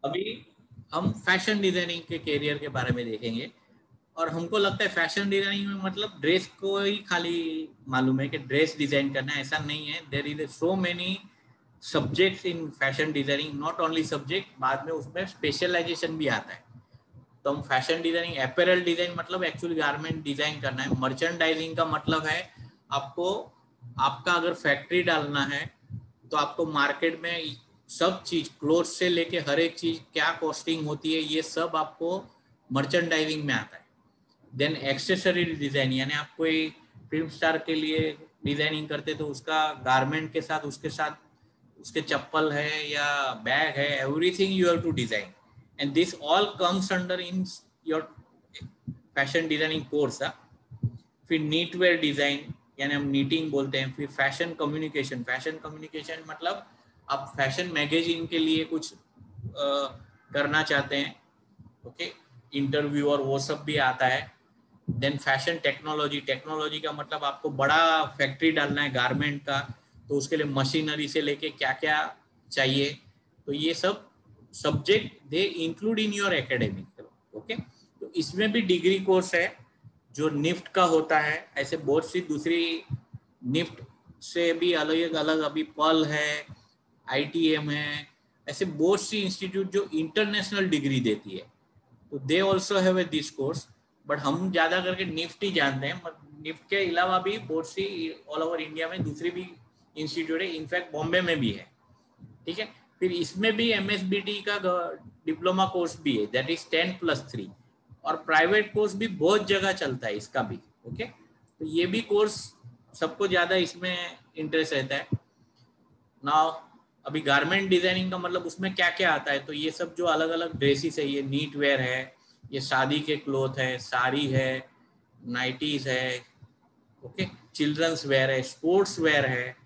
अभी हम fashion designing के करियर के बारे में देखेंगे। और हमको लगता है फैशन डिजाइनिंग में मतलब ड्रेस को ही खाली मालूम है कि ड्रेस डिजाइन करना है, ऐसा नहीं है। There is so many subjects in fashion designing, not only subject, बाद में उसमें स्पेशलाइजेशन भी आता है। तो हम फैशन डिजाइनिंग, अपैरल डिजाइन मतलब एक्चुअली गारमेंट डिजाइन करना है। मर्चेंडाइजिंग का मतलब है आपको, आपका अगर फैक्ट्री डालना है तो आपको मार्केट में सब चीज, क्लोथ से लेके हर एक चीज क्या कॉस्टिंग होती है, ये सब आपको मर्चेंडाइजिंग में आता है। देन एक्सेसरी डिजाइन, यानी आप कोई फिल्म स्टार के लिए डिजाइनिंग करते तो उसका गारमेंट के साथ, उसके साथ उसके चप्पल है या बैग है, everything you have to design, and this all comes under in your fashion designing course. फिर नीट वेयर डिजाइन, यानी हम नीटिंग बोलते हैं। फिर फैशन कम्युनिकेशन, फैशन कम्युनिकेशन मतलब आप फैशन मैगजीन के लिए कुछ करना चाहते हैं, ओके, इंटरव्यू और वो सब भी आता है। देन फैशन टेक्नोलॉजी, टेक्नोलॉजी का मतलब आपको बड़ा फैक्ट्री डालना है गारमेंट का, तो उसके लिए मशीनरी से लेके क्या क्या चाहिए, तो ये सब subject they include in your academic, okay. तो इसमें भी डिग्री कोर्स है जो निफ्ट का होता है। ऐसे बहुत सी दूसरी निफ्ट से भी अलग अलग, अभी पल है, आईटीएम है, ऐसे बहुत सी इंस्टीट्यूट जो इंटरनेशनल डिग्री देती है, तो they also have a this course. But हम ज्यादा करके निफ्ट ही जानते हैं। निफ्ट के अलावा भी बहुत सी ऑल ओवर इंडिया में दूसरी भी इंस्टीट्यूट है, इनफैक्ट बॉम्बे में भी है, ठीक है। फिर इसमें भी एमएसबीटी का डिप्लोमा कोर्स भी है, दैट इज 10+3, और प्राइवेट कोर्स भी बहुत जगह चलता है इसका भी, ओके। तो ये भी कोर्स सबको ज्यादा इसमें इंटरेस्ट रहता है ना। अभी गारमेंट डिजाइनिंग का मतलब उसमें क्या क्या आता है, तो ये सब जो अलग अलग ड्रेसेस है, ये नीट वेयर है, ये शादी के क्लोथ है, साड़ी है, नाइटीज है, ओके, चिल्ड्रंस वेयर है, स्पोर्ट्स वेयर है,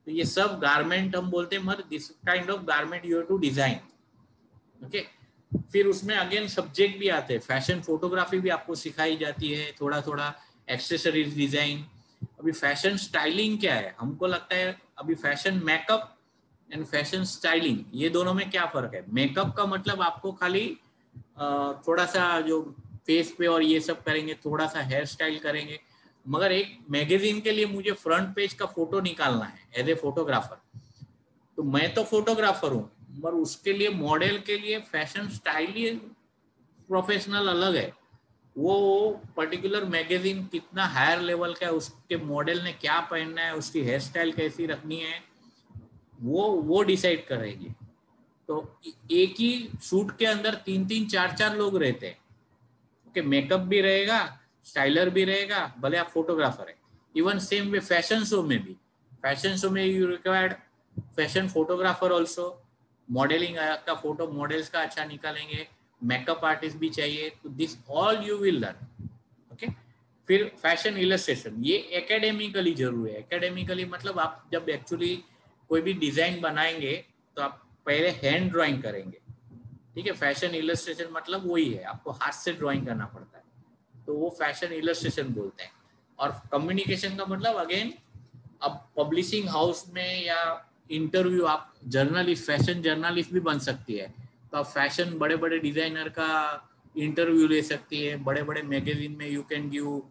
तो ये सब गारमेंट हम बोलते हैं। मगर this kind of garment you have to design, okay. फिर उसमें अगेन सब्जेक्ट भी आते हैं, फैशन फोटोग्राफी भी आपको सिखाई जाती है थोड़ा थोड़ा, एक्सेसरीज डिजाइन। अभी फैशन स्टाइलिंग क्या है, हमको लगता है अभी fashion makeup and fashion styling, ये दोनों में क्या फर्क है। मेकअप का मतलब आपको खाली थोड़ा सा जो फेस पे और ये सब करेंगे, थोड़ा सा हेयर स्टाइल करेंगे। मगर एक मैगजीन के लिए मुझे फ्रंट पेज का फोटो निकालना है एज ए फोटोग्राफर, तो मैं तो फोटोग्राफर हूँ, मगर उसके लिए मॉडल के लिए फैशन स्टाइल प्रोफेशनल अलग है। वो पर्टिकुलर मैगजीन कितना हायर लेवल का है, उसके मॉडल ने क्या पहनना है, उसकी हेयर स्टाइल कैसी रखनी है, वो डिसाइड करेगी। तो एक ही सूट के अंदर 3-3 4-4 लोग रहते हैं, ओके। मेकअप भी रहेगा, स्टाइलर भी रहेगा, भले आप फोटोग्राफर है। Even same way fashion show में भी, फैशन शो में you required fashion photographer also. Modelling का फोटो मॉडल्स का अच्छा निकालेंगे, मेकअप आर्टिस्ट भी चाहिए, तो this all you will learn, okay. फिर फैशन इलस्ट्रेशन, ये एकेडमिकली जरूरी है। एकेडमिकली मतलब आप जब एक्चुअली कोई भी डिजाइन बनाएंगे तो आप पहले हैंड ड्राइंग करेंगे, ठीक है। फैशन इलस्ट्रेशन मतलब वही है, आपको हाथ से ड्राइंग करना पड़ता है, तो वो फैशन इलस्ट्रेशन बोलते हैं। और कम्युनिकेशन का मतलब अगेन, अब पब्लिशिंग हाउस में या इंटरव्यू, आप जर्नलिस्ट, फैशन जर्नलिस्ट भी बन सकती है, तो आप फैशन बड़े बड़े डिजाइनर का इंटरव्यू ले सकती है, बड़े बड़े मैगजीन में यू कैन गिव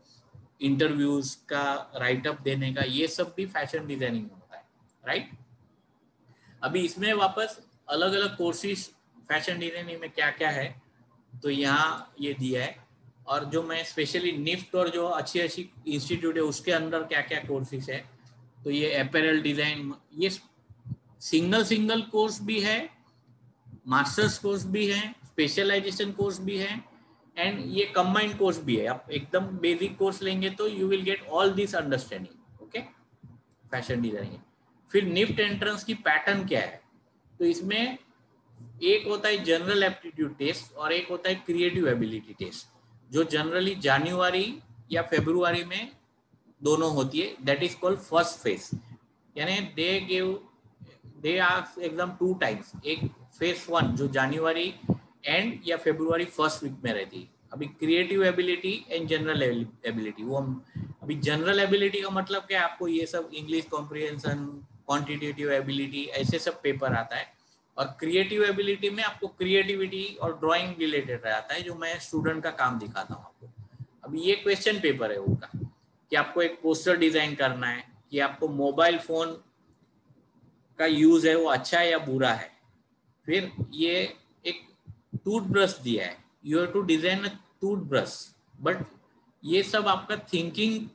इंटरव्यूज का राइटअप देने का, ये सब भी फैशन डिजाइनिंग होता है, राइट। अभी इसमें वापस अलग अलग कोर्सेज फैशन डिजाइनिंग में क्या क्या है, तो यहाँ ये दिया है। और जो मैं स्पेशली निफ्ट और जो अच्छी अच्छी इंस्टीट्यूट है उसके अंदर क्या क्या कोर्सेज है, तो ये अपैरल डिजाइन, ये सिंगल सिंगल कोर्स भी है, मास्टर्स कोर्स भी है, स्पेशलाइजेशन कोर्स भी है, एंड ये कंबाइंड कोर्स भी है। आप एकदम बेसिक कोर्स लेंगे तो you will get all this understanding, okay, fashion designing. फिर निफ्ट एंट्रेंस की पैटर्न क्या है, तो इसमें एक होता है जनरल एप्टीट्यूड टेस्ट और एक होता है क्रिएटिव एबिलिटी टेस्ट, जो जनरली जनवरी या फरवरी में दोनों होती है, that is called first phase. यानी दे आर एग्जाम 2 टाइम्स, एक फेज 1 जो जनवरी एंड या फरवरी फर्स्ट वीक में रहती है। अभी creative ability and general ability, वो अभी जनरल एबिलिटी का मतलब क्या है, आपको ये सब इंग्लिश कॉम्प्रिहेंशन, क्वांटिटेटिव एबिलिटी, ऐसे सब पेपर आता है। और क्रिएटिव एबिलिटी में आपको क्रिएटिविटी और ड्राइंग रिलेटेड रहता है, जो मैं स्टूडेंट का काम दिखाता हूँ आपको। अभी ये क्वेश्चन पेपर है उनका कि आपको एक पोस्टर डिजाइन करना है, कि आपको मोबाइल फोन का यूज है वो अच्छा है या बुरा है। फिर ये एक टूथब्रश दिया है, you have to design a toothbrush, but ये सब आपका थिंकिंग,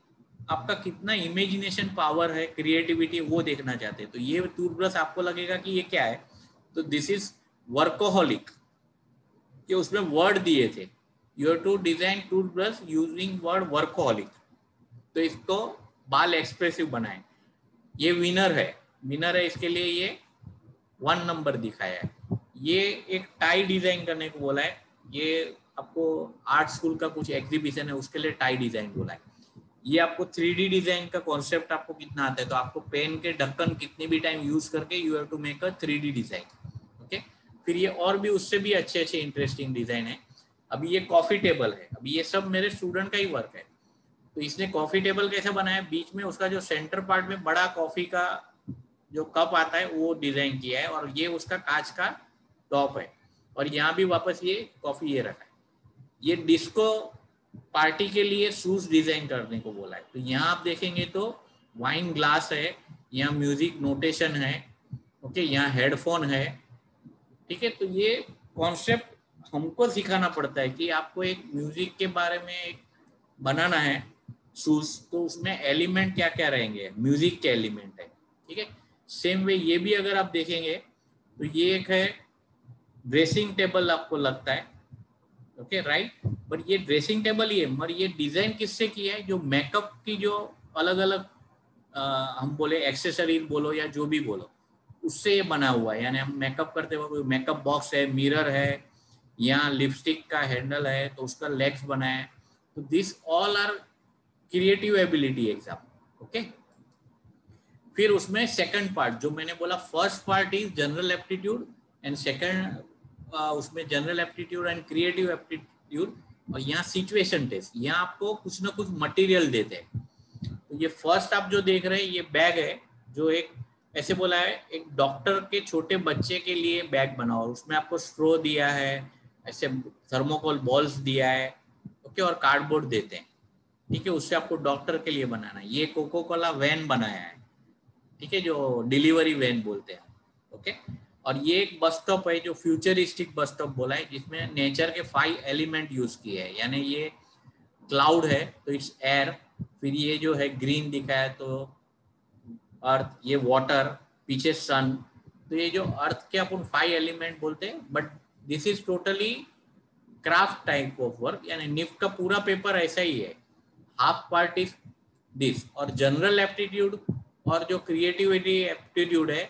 आपका कितना इमेजिनेशन पावर है, क्रिएटिविटी, वो देखना चाहते हैं। तो ये टूथब्रश आपको लगेगा कि ये क्या है, तो दिस इज वर्कोहॉलिक, ये उसमें वर्ड दिए थे, you have to design toothbrush using word workaholic, तो इसको बाल एक्सप्रेसिव बनाए। ये विनर है, विनर है, इसके लिए ये 1 नंबर दिखाया है। ये एक टाई डिजाइन करने को बोला है, ये आपको आर्ट स्कूल का कुछ एग्जीबिशन है उसके लिए टाई डिजाइन बोला है। ये आपको 3D डिजाइन का कॉन्सेप्ट आपको कितना आता है, तो आपको पेन के ढक्कन कितने भी टाइम यूज करके you have to make a 3D design, okay. फिर ये और भी उससे भी अच्छे अच्छे इंटरेस्टिंग डिजाइन है। अभी ये कॉफी टेबल है, अभी ये सब मेरे स्टूडेंट का ही वर्क है। तो इसने कॉफी टेबल कैसे बनाया, बीच में उसका जो सेंटर पार्ट में बड़ा कॉफी का जो कप आता है वो डिजाइन किया है, और ये उसका कांच का टॉप है, और यहाँ भी वापस ये कॉफी ये रखा है। ये डिस्को पार्टी के लिए शूज डिजाइन करने को बोला है। तो यहाँ आप देखेंगे तो वाइन ग्लास है, यहाँ म्यूजिक नोटेशन है, ओके, यहाँ हेडफोन है, ठीक है। तो ये कॉन्सेप्ट हमको सिखाना पड़ता है कि आपको एक म्यूजिक के बारे में एक बनाना है शूज, तो उसमें एलिमेंट क्या क्या रहेंगे, म्यूजिक के एलिमेंट है, ठीक है। सेम वे ये भी अगर आप देखेंगे तो ये एक है ड्रेसिंग टेबल आपको लगता है, ओके राइट, बट ये ड्रेसिंग टेबल ही है, मगर ये डिजाइन किससे किया है, जो मेकअप की जो अलग अलग हम बोले एक्सेसरीज बोलो या जो भी बोलो, उससे ये बना हुआ है। यानी हम मेकअप करते हुए मेकअप बॉक्स है, मिरर है, यहाँ लिपस्टिक का हैंडल है तो उसका लेग्स बना है। तो this all are creative ability exam, okay. फिर उसमें सेकंड पार्ट जो मैंने बोला, first part is general aptitude and second उसमें general aptitude and creative aptitude, और यहाँ सिचुएशन टेस्ट, यहाँ आपको कुछ ना कुछ मटेरियल देते हैं। तो ये फर्स्ट आप जो देख रहे हैं ये बैग है, जो एक ऐसे बोला है एक डॉक्टर के छोटे बच्चे के लिए बैग बना हुआ, उसमें आपको स्ट्रो दिया है, ऐसे थर्मोकोल बॉल्स दिया है, ओके, और कार्डबोर्ड देते हैं, ठीक है, उससे आपको डॉक्टर के लिए बनाना है। ये कोको कोला वैन बनाया है, ठीक है, जो डिलीवरी वैन बोलते हैं, ओके। और ये एक बस स्टॉप है जो फ्यूचरिस्टिक बस स्टॉप बोला है, जिसमें नेचर के 5 एलिमेंट यूज किए हैं। यानी ये क्लाउड है तो इट्स एयर, फिर ये जो है ग्रीन दिखा है तो अर्थ, ये वाटर, पीछे सन। तो ये जो अर्थ के अपन 5 एलिमेंट बोलते हैं, but this is totally craft type of work, यानी निफ्ट का पूरा पेपर ऐसा ही है। हाफ पार्ट इज दिस, और जनरल एप्टीट्यूड और जो क्रिएटिविटी एप्टीट्यूड है,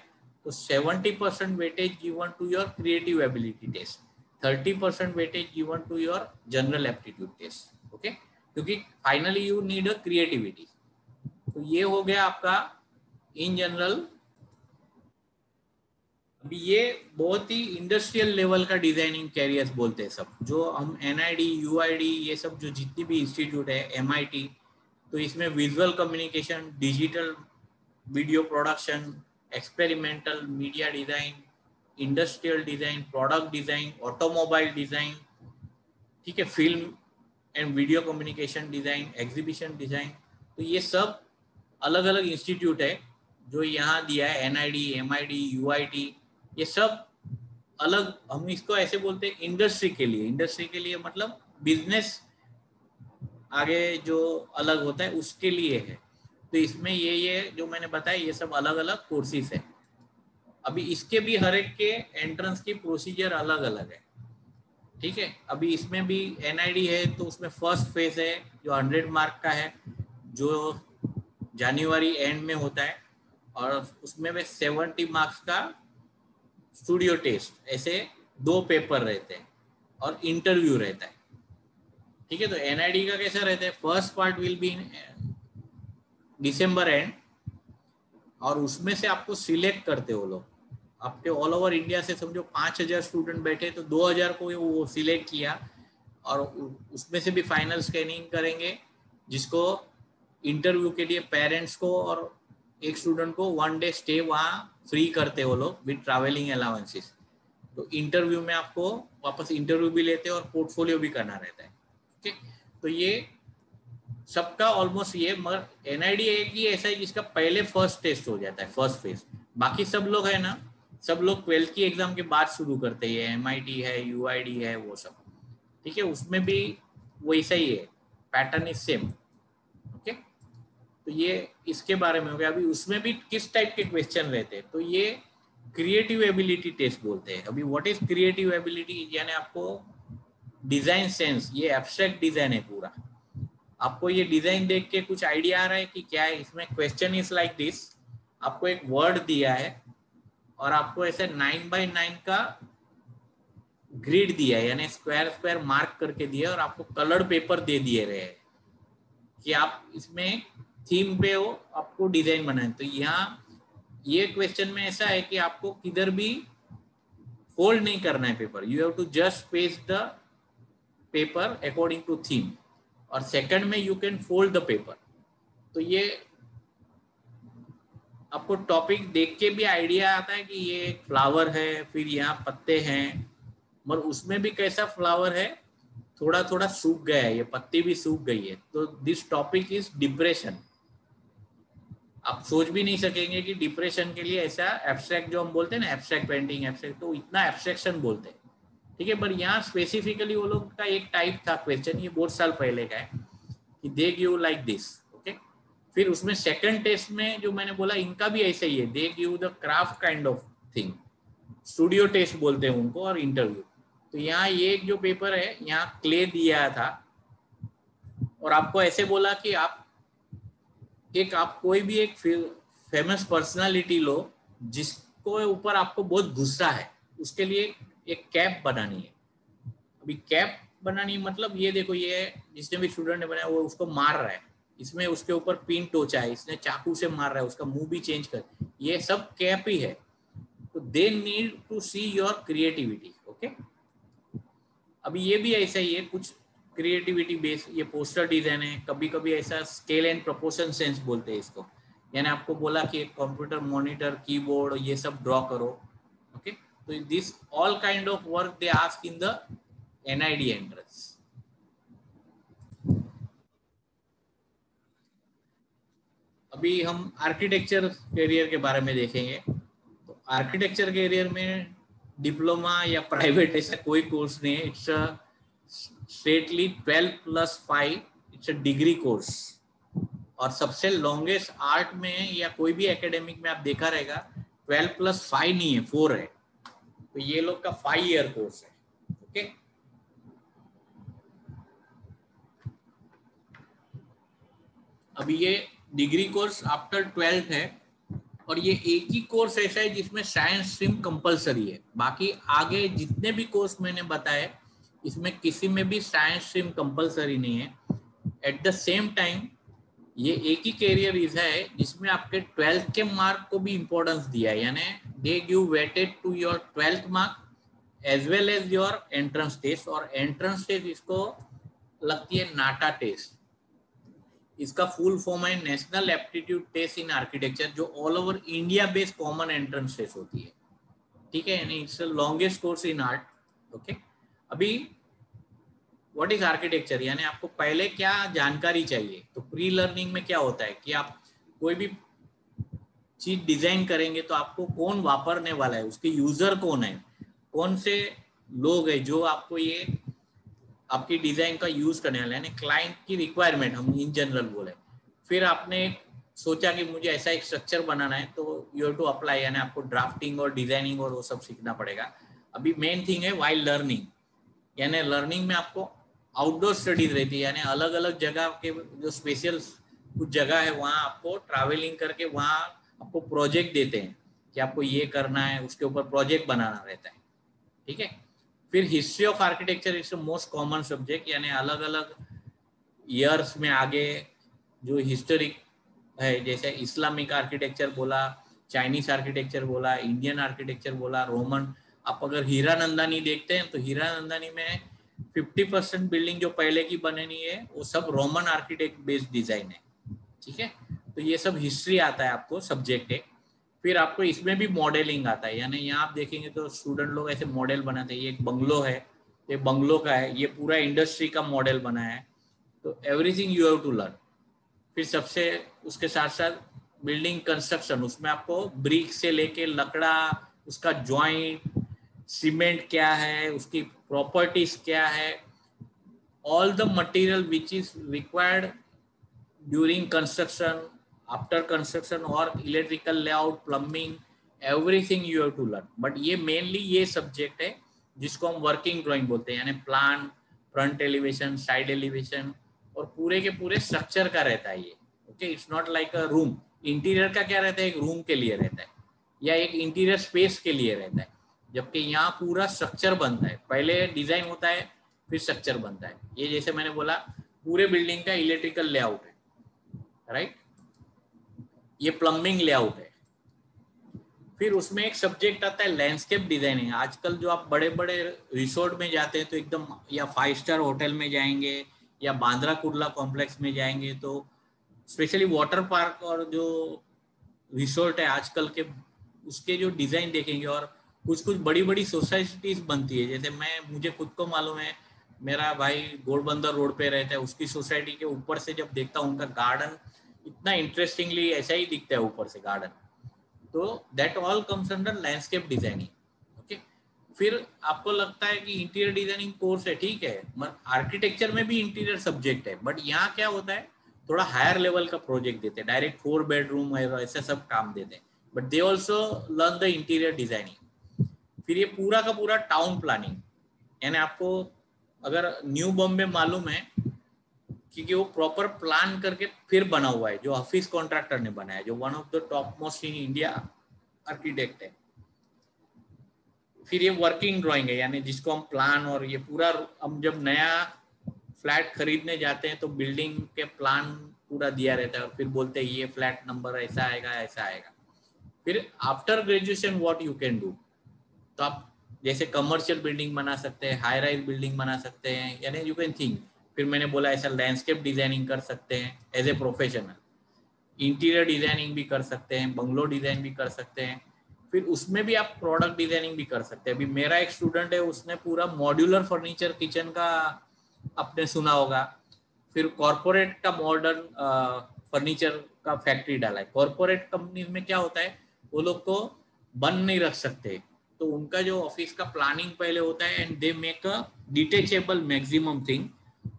तो 70% weightage given to your creative ability test, 30% weightage given to your general aptitude test, okay, क्योंकि finally you need a creativity. तो ये हो गया आपका इन जनरल। अभी ये बहुत ही इंडस्ट्रियल लेवल का डिजाइनिंग कैरियर्स बोलते हैं सब, जो हम NID, UID, ये सब जो जितनी भी इंस्टीट्यूट है, MIT, तो इसमें visual communication, digital video production, experimental media design, industrial design, product design, automobile design, ठीक है, film and video communication design, exhibition design, तो ये सब अलग अलग इंस्टीट्यूट है जो यहाँ दिया है, NID, MIT, UIT, ये सब अलग, हम इसको ऐसे बोलते हैं इंडस्ट्री के लिए। इंडस्ट्री के लिए मतलब बिजनेस आगे जो अलग होता है उसके लिए है। तो इसमें ये जो मैंने बताया ये सब अलग अलग कोर्सेज है। अभी इसके भी हर एक के एंट्रेंस की प्रोसीजर अलग अलग है, ठीक है। अभी इसमें भी NID है तो उसमें फर्स्ट फेज है जो 100 मार्क का है, जो जनवरी एंड में होता है, और उसमें भी 70 मार्क्स का स्टूडियो टेस्ट, ऐसे 2 पेपर रहते हैं और इंटरव्यू रहता है, ठीक है। तो NID का कैसा रहता है, first part will be in December and, और उसमें से आपको सिलेक्ट करते हो लोग, आपके ऑल ओवर इंडिया से समझो 5000 स्टूडेंट बैठे तो 2000 को वो सिलेक्ट किया, और उसमें से भी फाइनल स्कैनिंग करेंगे, जिसको इंटरव्यू के लिए पेरेंट्स को और एक स्टूडेंट को 1 डे स्टे वहाँ फ्री करते हो लोग विद ट्रैवलिंग अलाउंसेस। तो इंटरव्यू में आपको वापस इंटरव्यू भी लेते हैं और पोर्टफोलियो भी करना रहता है। ओके, तो ये सबका ऑलमोस्ट ये, मगर एनआईडी एक ही ऐसा है जिसका पहले फर्स्ट टेस्ट हो जाता है, फर्स्ट फेज। बाकी सब लोग है ना, सब लोग 12th की एग्जाम के बाद शुरू करते हैं, एमआईटी है, यूआईडी है, वो सब, ठीक है, उसमें भी वैसा ही है, पैटर्न इज सेम। ओके, तो ये इसके बारे में हो गया। अभी उसमें भी किस टाइप के क्वेश्चन रहते हैं, तो ये क्रिएटिव एबिलिटी टेस्ट बोलते हैं। अभी व्हाट इज क्रिएटिव एबिलिटी, यानी आपको डिजाइन सेंस, ये एब्स्ट्रैक्ट डिजाइन है पूरा, आपको ये डिजाइन देख के कुछ आइडिया आ रहा है कि क्या है इसमें। क्वेश्चन इज लाइक दिस, आपको एक वर्ड दिया है और आपको ऐसे 9x9 का ग्रिड दिया है, यानी स्क्वायर स्क्वायर मार्क करके दिया, और आपको कलर्ड पेपर दे दिए रहे हैं कि आप इसमें थीम पे हो, आपको डिजाइन बनाए। तो यहाँ ये क्वेश्चन में ऐसा है कि आपको किधर भी फोल्ड नहीं करना है paper, you have to just paste the paper according to theme, और सेकंड में you can fold the paper. तो ये आपको टॉपिक देख के भी आइडिया आता है कि ये एक फ्लावर है, फिर यहाँ पत्ते हैं, मगर उसमें भी कैसा फ्लावर है, थोड़ा थोड़ा सूख गया है, ये पत्ती भी सूख गई है। तो दिस टॉपिक इज डिप्रेशन। आप सोच भी नहीं सकेंगे कि डिप्रेशन के लिए ऐसा एब्स्ट्रैक्ट, जो हम बोलते हैं ना एब्स्ट्रैक्ट पेंटिंग, एब्स्ट्रैक्ट, तो इतना एब्स्ट्रैक्शन बोलते हैं, ठीक है। पर यहाँ स्पेसिफिकली वो लोग का एक टाइप था क्वेश्चन, ये बहुत साल पहले का है, कि they give like this. Okay, फिर उसमें सेकंड टेस्ट में जो मैंने बोला, इनका भी ऐसे ही है, they give the craft kind of thing, studio test बोलते हैं उनको, और इंटरव्यू। तो यहाँ ये जो पेपर है, यहाँ क्ले दिया था और आपको ऐसे बोला कि आप कोई भी एक फेमस पर्सनालिटी लो जिसको ऊपर आपको बहुत गुस्सा है, उसके लिए एक कैप बनानी है। अभी कैप बनानी मतलब ये देखो, ये जिसने भी स्टूडेंट ने बनाया वो उसको मार रहा है, इसमें उसके ऊपर पिन टोचा है, इसने चाकू से मार रहा है, उसका मुंह भी चेंज कर, ये सब कैप ही है। तो they need to see your creativity. Okay, अभी ये भी ऐसा ही है, कुछ क्रिएटिविटी बेस, ये पोस्टर डिजाइन है, कभी कभी ऐसा स्केल एंड प्रोपोर्शन सेंस बोलते हैं इसको, यानी आपको बोला कि एक कंप्यूटर मॉनिटर, कीबोर्ड, ये सब ड्रॉ करो। ओके, तो this all kind of work they ask in the NID entrance. अभी हम आर्किटेक्चर करियर के बारे में देखेंगे। तो आर्किटेक्चर करियर में डिप्लोमा या प्राइवेट ऐसा कोई कोर्स नहीं है, it's straightly 12+5, it's a degree course. और सबसे लॉन्गेस्ट आर्ट में या कोई भी एकेडमिक में आप देखा रहेगा 12+5 नहीं है, 4 है। तो ये लोग का 5 ईयर कोर्स है। ओके, अभी ये डिग्री कोर्स आफ्टर 12th है, और ये एक ही कोर्स ऐसा है जिसमें साइंस स्ट्रीम कंपलसरी है। बाकी आगे जितने भी कोर्स मैंने बताए, इसमें किसी में भी साइंस स्ट्रीम कंपलसरी नहीं है। एट द सेम टाइम ये एक ही कैरियर है जिसमें आपके 12th के मार्क को भी इंपॉर्टेंस दिया है, यानी they give weighted to your 12th mark as well as your entrance test. और एंट्रेंस टेस्ट इसको लगती है नाटा टेस्ट, इसका फुल फॉर्म है national aptitude test in architecture, जो all over India based common entrance test होती है, ठीक है, यानी it's longest course in art. Okay, अभी व्हाट इज आर्किटेक्चर, यानी आपको पहले क्या जानकारी चाहिए। तो प्री लर्निंग में क्या होता है कि आप कोई भी चीज डिजाइन करेंगे तो आपको कौन वापरने वाला है, उसके यूजर कौन है, कौन से लोग हैं जो आपको ये आपकी डिजाइन का यूज करने वाले, यानी क्लाइंट की रिक्वायरमेंट हम इन जनरल बोले। फिर आपने सोचा कि मुझे ऐसा एक स्ट्रक्चर बनाना है, तो यू हैव टू अप्लाई, यानी आपको ड्राफ्टिंग और डिजाइनिंग और वो सब सीखना पड़ेगा। अभी मेन थिंग है वाइल लर्निंग, यानी लर्निंग में आपको आउटडोर स्टडीज रहती है, यानी अलग अलग जगह के जो स्पेशल कुछ जगह है वहाँ आपको ट्रैवलिंग करके वहाँ आपको प्रोजेक्ट देते हैं कि आपको ये करना है, उसके ऊपर प्रोजेक्ट बनाना रहता है, ठीक है। फिर history of architecture is most common subject, यानी अलग अलग ईयर्स में आगे जो हिस्टोरिक है, जैसे इस्लामिक आर्किटेक्चर बोला, चाइनीज आर्किटेक्चर बोला, इंडियन आर्किटेक्चर बोला, रोमन। आप अगर हीरानंदानी देखते हैं तो हीरानंदानी में 50% बिल्डिंग जो पहले की बनी है वो सब रोमन आर्किटेक्ट बेस्ड डिजाइन है, ठीक है। तो ये सब हिस्ट्री आता है आपको सब्जेक्ट है। फिर आपको इसमें भी मॉडलिंग आता है, यानी यहाँ आप देखेंगे तो स्टूडेंट लोग ऐसे मॉडल बनाते हैं, ये एक बंगलो है, ये बंगलो का है, ये पूरा इंडस्ट्री का मॉडल बना है, तो everything you have to learn. फिर सबसे उसके साथ साथ बिल्डिंग कंस्ट्रक्शन, उसमें आपको ब्रिक से लेके लकड़ा, उसका जॉइंट, सीमेंट क्या है, उसकी प्रॉपर्टीज क्या है, all the material which is required during construction, after construction or electrical layout, plumbing, everything you have to learn. But ये mainly ये subject है जिसको हम working drawing बोलते हैं, यानी plan, front elevation, side elevation और पूरे के पूरे structure का रहता है ये. Okay, it's not like a room. Interior का क्या रहता है, एक room के लिए रहता है या एक interior space के लिए रहता है, जबकि यहाँ पूरा structure बनता है. पहले design होता है फिर स्ट्रक्चर बनता है. ये जैसे मैंने बोला पूरे बिल्डिंग का इलेक्ट्रिकल लेआउट है, राइट, ये प्लम्बिंग लेआउट है. फिर उसमें एक सब्जेक्ट आता है लैंडस्केप डिजाइनिंग. आजकल जो आप बड़े बड़े रिसोर्ट में जाते हैं तो एकदम, या 5 स्टार होटल में जाएंगे या बांद्रा कुर्ला कॉम्प्लेक्स में जाएंगे, तो स्पेशली वाटर पार्क और जो रिसोर्ट है आजकल के, उसके जो डिजाइन देखेंगे, और कुछ कुछ बड़ी बड़ी सोसाइटीज बनती है. जैसे मुझे खुद को मालूम है, मेरा भाई घोड़बंदर रोड पे रहता है, उसकी सोसाइटी के ऊपर से जब देखता हूँ उनका गार्डन इतना इंटरेस्टिंगली ऐसा ही दिखता है ऊपर से गार्डन. तो that all comes under landscape designing. Okay, फिर आपको लगता है कि इंटीरियर डिजाइनिंग कोर्स है, ठीक है, आर्किटेक्चर में भी इंटीरियर सब्जेक्ट है, बट यहाँ क्या होता है, थोड़ा हायर लेवल का प्रोजेक्ट देते हैं, डायरेक्ट 4 बेडरूम ऐसा सब काम देते हैं, but they also learn the interior designing. फिर ये पूरा का पूरा टाउन प्लानिंग, यानी आपको अगर न्यू बॉम्बे मालूम है, क्योंकि वो प्रॉपर प्लान करके फिर बना हुआ है, जो ऑफिस कॉन्ट्रैक्टर ने बनाया, जो one of the top most in India architect है. फिर ये वर्किंग ड्राइंग है, यानी जिसको हम प्लान, और ये पूरा हम जब नया फ्लैट खरीदने जाते हैं तो बिल्डिंग के प्लान पूरा दिया रहता है, और फिर बोलते हैं ये फ्लैट नंबर ऐसा आएगा ऐसा आएगा. फिर after graduation what you can do, तो आप जैसे कमर्शियल बिल्डिंग बना सकते हैं, हाई राइज बिल्डिंग बना सकते हैं, यानी यू कैन थिंक. फिर मैंने बोला ऐसा लैंडस्केप डिजाइनिंग कर सकते हैं as a professional, interior designing भी कर सकते हैं, बंगलो डिजाइन भी कर सकते हैं, फिर उसमें भी आप प्रोडक्ट डिजाइनिंग भी कर सकते हैं. अभी मेरा एक स्टूडेंट है, उसने पूरा मॉड्यूलर फर्नीचर किचन का आपने सुना होगा, फिर कॉर्पोरेट का मॉडर्न फर्नीचर का फैक्ट्री डाला है. कॉर्पोरेट कंपनीज में क्या होता है, वो लोग को बंद नहीं रख सकते, तो उनका जो ऑफिस का प्लानिंग पहले होता है, and they make a detachable maximum thing,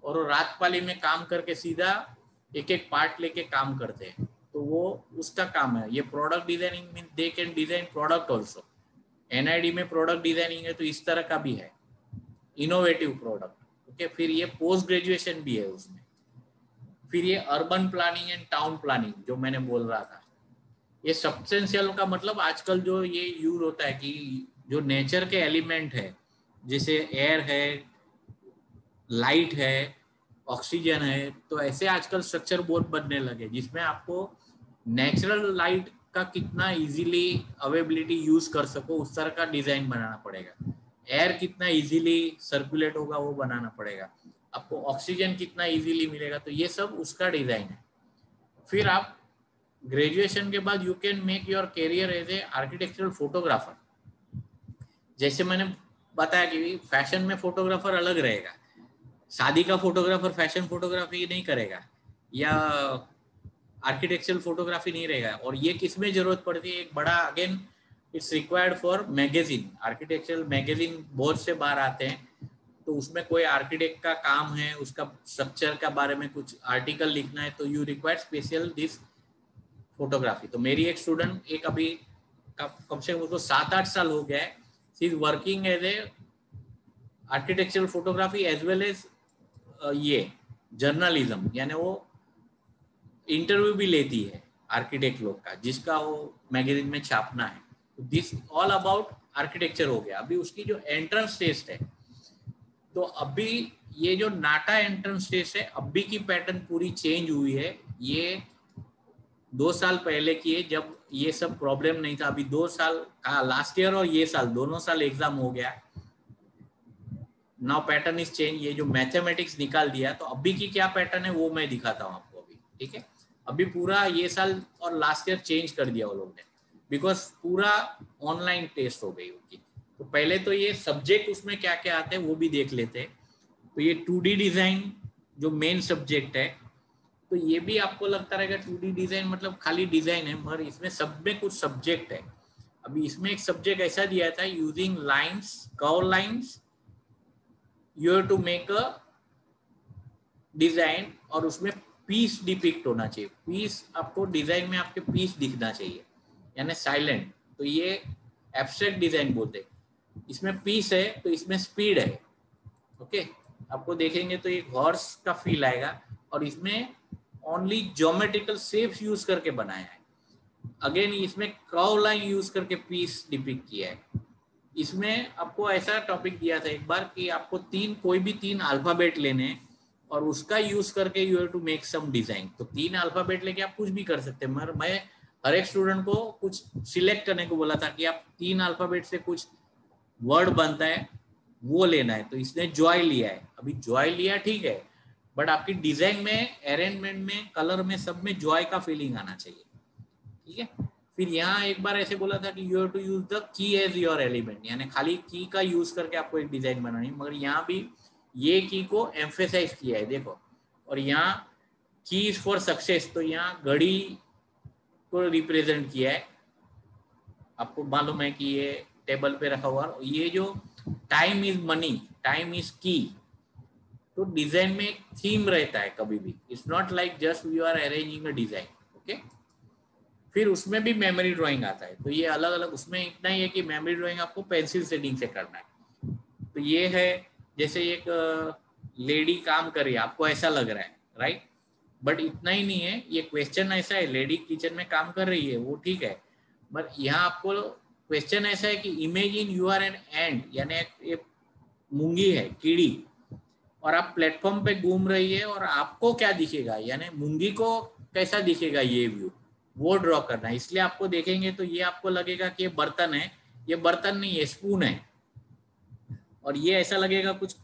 और रात पाली में काम करके सीधा एक एक पार्ट लेके काम करते हैं, तो वो उसका काम है. ये product designing mean they can design product also. NID में प्रोडक्ट डिजाइनिंग है तो इस तरह का भी है, इनोवेटिव प्रोडक्ट. ओके, फिर ये पोस्ट ग्रेजुएशन भी है उसमें. फिर ये urban planning and town planning जो मैंने बोल रहा था, ये सब्सटेंशियल का मतलब आजकल जो ये यूज होता है कि जो नेचर के एलिमेंट है, जैसे एयर है, लाइट है, ऑक्सीजन है, तो ऐसे आजकल स्ट्रक्चर बहुत बनने लगे जिसमें आपको नेचुरल लाइट का कितना इजीली अवेलेबिलिटी यूज कर सको उस तरह का डिजाइन बनाना पड़ेगा. एयर कितना इजीली सर्कुलेट होगा वो बनाना पड़ेगा. आपको ऑक्सीजन कितना इजीली मिलेगा, तो ये सब उसका डिजाइन है. फिर आप ग्रेजुएशन के बाद you can make your career as a architectural photographer. जैसे मैंने बताया कि फैशन में फोटोग्राफर अलग रहेगा, शादी का फोटोग्राफर फैशन फोटोग्राफी नहीं करेगा, या आर्किटेक्चरल फोटोग्राफी नहीं रहेगा. और ये किस में जरूरत पड़ती है, एक बड़ा again it's required for magazine. Architectural magazine बहुत से बार आते हैं, तो उसमें कोई आर्किटेक्ट का काम है, उसका स्ट्रक्चर का बारे में कुछ आर्टिकल लिखना है, तो you require special this photography. तो मेरी एक स्टूडेंट, एक अभी कम से कम उसको 7-8 साल हो गया है, she is working as a architectural photography as well as ये जर्नलिज्म, यानी वो इंटरव्यू भी लेती है आर्किटेक्ट लोग का, जिसका वो मैगजीन में छापना है. तो दिस ऑल अबाउट आर्किटेक्चर हो गया. अभी उसकी जो एंट्रेंस टेस्ट है, तो अभी ये जो नाटा एंट्रेंस टेस्ट है, अभी की पैटर्न पूरी चेंज हुई है. ये 2 साल पहले की है, जब ये सब प्रॉब्लम नहीं था. अभी 2 साल का, लास्ट ईयर और ये साल, दोनों साल एग्जाम हो गया. Now pattern is change. ये जो मैथमेटिक्स निकाल दिया, तो अभी की क्या पैटर्न है वो मैं दिखाता हूँ आपको अभी, ठीक है. अभी पूरा ये साल और लास्ट ईयर चेंज कर दिया वो लोग ने. बिकॉज पूरा ऑनलाइन टेस्ट हो गई होगी। तो पहले तो ये सब्जेक्ट उसमें क्या क्या आते हैं वो भी देख लेते हैं। तो ये 2D डिजाइन जो मेन सब्जेक्ट है, तो ये भी आपको लगता रहेगा 2D डिजाइन मतलब खाली डिजाइन है, मगर इसमें सब में कुछ सब्जेक्ट है। अभी इसमें एक सब्जेक्ट ऐसा दिया था, using lines, curve lines, you have to make a design, और उसमें पीस डिपिक्ट होना चाहिए। पीस आपको डिजाइन में आपके पीस दिखना चाहिए, यानी साइलेंट। तो ये एब्स्ट्रैक्ट डिजाइन बोलते हैं। इसमें पीस है तो इसमें स्पीड है। ओके, आपको देखेंगे तो एक हॉर्स का फील आएगा, और इसमें ओनली ज्योमेट्रिकल शेप्स यूज करके बनाया है। अगेन इसमें कर्व लाइन यूज करके पीस डिपिक्ट किया है। इसमें आपको ऐसा टॉपिक दिया था एक बार कि आपको कोई भी तीन अल्फाबेट लेने हैं, और उसका यूज करके you have to make some design. तो 3 अल्फाबेट लेके आप कुछ भी कर सकते हैं, मगर मैं हर एक स्टूडेंट को कुछ सिलेक्ट करने को बोला था कि आप 3 अल्फाबेट से कुछ वर्ड बनता है वो लेना है। तो इसने जॉय लिया है। अभी जॉय लिया ठीक है, बट आपकी डिजाइन में, अरेंजमेंट में, कलर में, सब में जॉय का फीलिंग आना चाहिए। ठीक है। फिर यहाँ एक बार ऐसे बोला था कि you have to use the key as your element, यानी खाली की का यूज करके आपको एक डिजाइन बनानी, मगर यहाँ भी ये की को एम्फेसाइज किया है, देखो। और यहाँ की इज फॉर सक्सेस, तो यहाँ घड़ी को रिप्रेजेंट किया है। आपको मालूम है कि ये टेबल पे रखा हुआ, ये जो time is money, time is की। तो डिजाइन में एक थीम रहता है कभी भी, it's not like just you are arranging a design. Okay, फिर उसमें भी मेमोरी ड्राइंग आता है। तो ये अलग अलग, उसमें इतना ही है कि मेमोरी ड्राइंग आपको पेंसिल शेडिंग से करना है। तो ये है, जैसे एक लेडी काम कर रही है, आपको ऐसा लग रहा है, राइट? बट इतना ही नहीं है, ये क्वेश्चन ऐसा है, लेडी किचन में काम कर रही है, वो ठीक है, बट यहाँ आपको क्वेश्चन ऐसा है कि imagine you are an ant, यानी एक मूंगी है, कीड़ी, और आप प्लेटफॉर्म पे घूम रही है, और आपको क्या दिखेगा, यानी मूंगी को कैसा दिखेगा ये व्यू, वो ड्रॉ करना है। इसलिए आपको देखेंगे तो ये आपको लगेगा कि ये बर्तन है, ये बर्तन नहीं है, स्पून है। और ये ऐसा लगेगा कुछ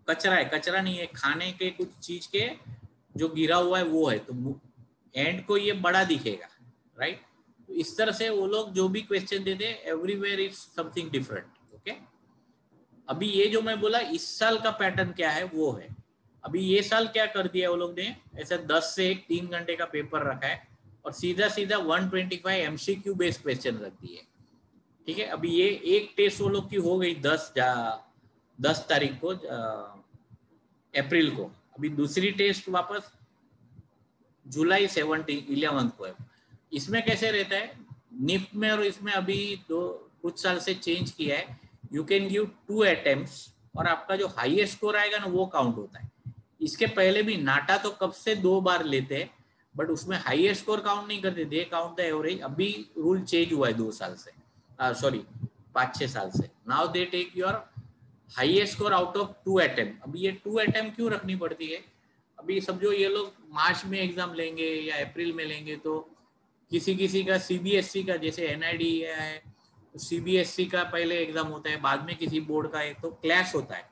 कचरा है, कचरा नहीं है, खाने के कुछ चीज के जो गिरा हुआ है वो है। तो एंड को ये बड़ा दिखेगा, राइट? तो इस तरह से वो लोग जो भी क्वेश्चन देते हैं, everywhere is something different. Okay, अभी ये जो मैं बोला इस साल का पैटर्न क्या है वो है। अभी ये साल क्या कर दिया वो लोग ने, ऐसा 10 से 3 घंटे का पेपर रखा है, और सीधा सीधा 125 एमसीक्यू बेस्ड क्वेश्चन रख दिए। ठीक है, अभी ये एक टेस्ट वो लोग की हो गई 10 तारीख को, अप्रैल को। अभी दूसरी टेस्ट वापस जुलाई 11 को है। इसमें कैसे रहता है निफ्ट में, और इसमें अभी कुछ साल से चेंज किया है, यू कैन गिव 2 अटेम्प्ट्स, और आपका जो हाईएस्ट स्कोर आएगा ना वो काउंट होता है। इसके पहले भी नाटा तो कब से 2 बार लेते हैं, बट उसमें हाईएस्ट स्कोर काउंट नहीं करते, दे काउंट द एवरेज। अभी रूल चेंज हुआ है 2 साल से, सॉरी 5-6 साल से। Now they take your highest score out of 2 attempt. अभी ये 2 अटेम्प्ट क्यों रखनी पड़ती है? अभी समझो ये लोग मार्च में एग्जाम लेंगे या अप्रैल में लेंगे, तो किसी किसी का सीबीएसई का, जैसे एनआईडी है, तो सीबीएसई का पहले एग्जाम होता है, बाद में किसी बोर्ड का एक, तो क्लैश होता है।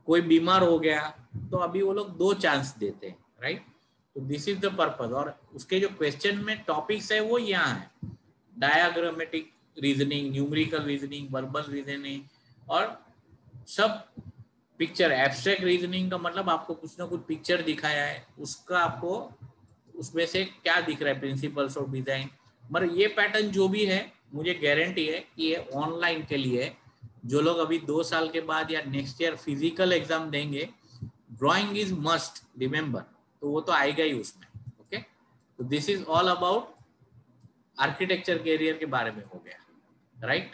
कोई बीमार हो गया तो अभी वो लोग 2 चांस देते हैं, राइट? तो दिस इज द पर्पज। और उसके जो क्वेश्चन में टॉपिक्स है वो यहाँ है, diagrammatic reasoning, numerical reasoning, verbal reasoning, और सब पिक्चर। एब्स्ट्रैक्ट रीजनिंग का मतलब आपको कुछ ना कुछ पिक्चर दिखाया है, उसका आपको उसमें से क्या दिख रहा है, प्रिंसिपल्स ऑफ डिजाइन। मगर ये पैटर्न जो भी है, मुझे गारंटी है कि ये ऑनलाइन के लिए है। जो लोग अभी 2 साल के बाद या नेक्स्ट ईयर फिजिकल एग्जाम देंगे, ड्राइंग इज मस्ट रिमेंबर, तो वो तो आएगा ही उसमें। ओके, तो this is all about architecture career के बारे में हो गया, राइट?